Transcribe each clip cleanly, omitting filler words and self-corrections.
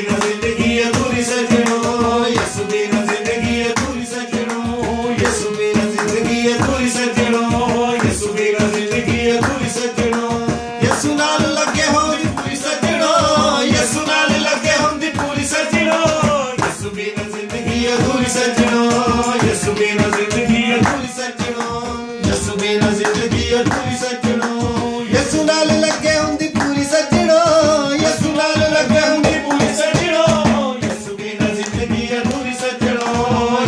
बिना जिंदगी अधूरी सजनो, यसु बिना जिंदगी अधूरी सजनो, यसु बिना जिंदगी अधूरी सजनो, यसु बिना जिंदगी अधूरी सजनो, यसु नाल लगे होंदी पूरी सजनो, यसु नाल लगे होंदी पूरी सजनो, यसु बिना जिंदगी अधूरी सजनो, यसु बिना जिंदगी अधूरी सजनो, यसु बिना जिंदगी अधूरी सजनो, यसु नाल लगे होंदी पूरी सजनो, यसु नाल लगे होंदी पूरी सजनो, यसु बिना जिंदगी अधूरी सजनो,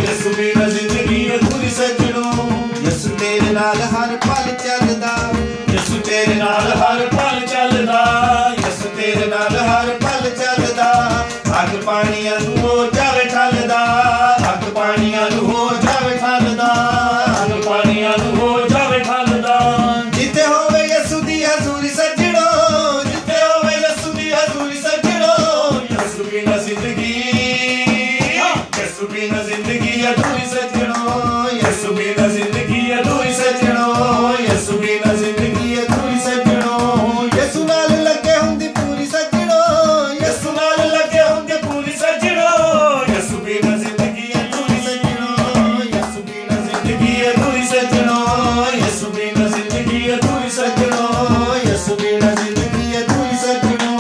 यसु बिना जिंदगी अधूरी सजनो, यसु तेरे नाल हर पल चलदा, यसु तेरे नाल हर पल चलदा, यसु तेरे नाल हर पल चलदा, अग पानियां नूं हो जावे ठलदा, अग पानियां नूं हो जावे ठलदा, अग पानियां नूं हो जावे ठलदा, जिथे होवे यसु दी हजूरी सजनो, जिथे होवे यसु दी हजूरी सजनो, यसु बिना जिंदगी, यसु बिना जिंदगी अधूरी सजनो, यसु बिना जिंदगी अधूरी सजनो, यसु बिना जिंदगी अधूरी सजनो, यसु नाल लगे हुंदी पूरी सजनो, यसु नाल लगे हुंदी पूरी सजनो, यसु बिना जिंदगी अधूरी सजनो, यसु बिना जिंदगी अधूरी सजनो, यसु बिना जिंदगी अधूरी सजनो, यसु बिना जिंदगी अधूरी सजनो,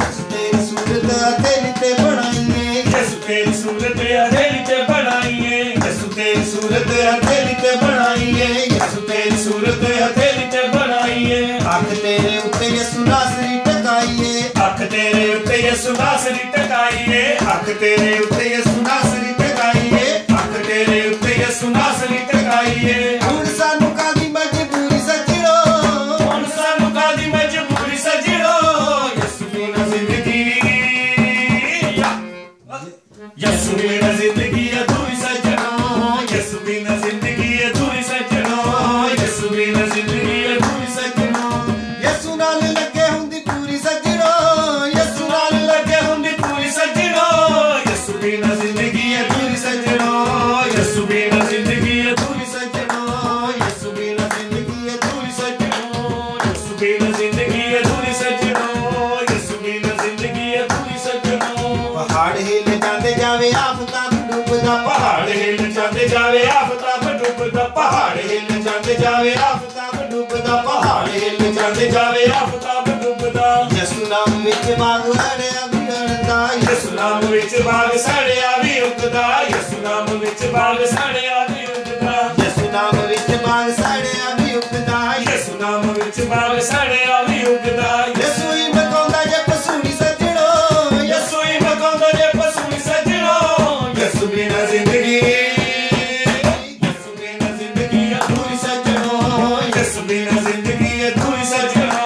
यसु तेरी सूरत हथेली ते बनाईए, यसु तेरी सूरत हथेली ते बनाईए, यसु तेरी सूरत हथेली ते बनाईए, यसु तेरी सूरत हथेली ते बनाईए, अख तेरे उत्ते यसु नासरी टकाईए, अख तेरे उत्ते यसु नासरी टकाईए, अख तेरे उत्ते यसु नासरी टकाईए, अख तेरे उत्ते यसु नासरी टकाईए, हुण सानू कादी मजबूरी सजनो, हुण सानू कादी मजबूरी सजनो, यसु बिना जिंदगी, यसु बिना जिंदगी अधूरी सजनो, यसु बिना जिंदगी अधूरी सजनो, यसु बिना जिंदगी अधूरी सजनो, यसु नाल लगे हुंदी पूरी सजनो, यसु नाल लगे हुंदी पूरी सजनो, यसु बिना जिंदगी अधूरी सजनो, यसु बिना जिंदगी अधूरी सजनो, यसु बिना जिंदगी अधूरी सजनो, यसु बिना जिंदगी अधूरी सजनो, यसु बिना जिंदगी अधूरी सजनो, पहाड़ हिल जांदे जावे आफताब डूबदा, पहाड़ हिल जांदे जावे आफताब डूबदा, पहाड़ हिल जांदे जावे आफताब डूबदा, पहाड़ हिल जांदे जावे आफताब डूबदा, यसु नाम विच बाग सड़िया भी उड़दा, यसु नाम विच बाग सड़िया भी उगदा, यसु नाम विच बाग सड़िया भी उगदा, यसु नाम विच बाग सड़िया भी उगदा, यसु नाम विच बाग सड़िया भी उगदा, यसु ही मकांदा जे पसूरी सजनो, यसु ही मकांदा जे पसूरी सजनो, यसु बिना जिंदगी, यसु बिना जिंदगी अधूरी सजनो, यसु बिना जिंदगी अधूरी सजनो,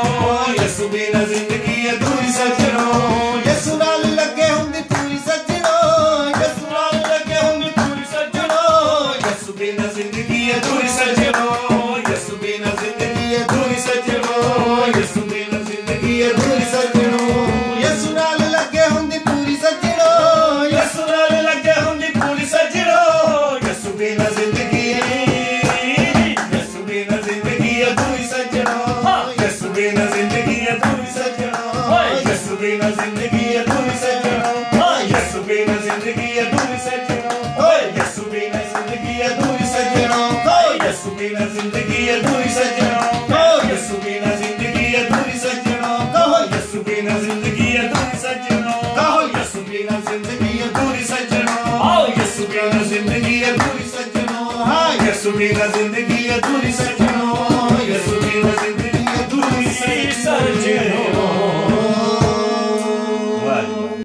यसु बिना जिंदगी अधूरी सजनो, यसु नाल लगे हुंदी पूरी सजनो, यसु नाल लगे हुंदी पूरी सजनो, यसु बिना जिंदगी अधूरी सजनो, यसु बिना जिंदगी अधूरी सजनो, यसु बिना जिंदगी अधूरी सजनो, यसु नाल लगे हुंदी पूरी सजनो, यसु नाल लगे हुंदी पूरी सजनो, यसु बिना जिंदगी, यसु बिना जिंदगी अधूरी सजनो, यसु बिना जिंदगी अधूरी सजनो, यसु बिना जिंदगी अधूरी सजनो, यसु बिना जिंदगी अधूरी सजनो, यसु बिना जिंदगी अधूरी सजनो, यसु बिना जिंदगी अधूरी सजनो, यसु बिना जिंदगी अधूरी सजनो, यसु बिना जिंदगी अधूरी सजनो, यसु बिना जिंदगी अधूरी सजनो, यसु बिना जिंदगी अधूरी सजनो, यसु बिना जिंदगी अधूरी सजनो।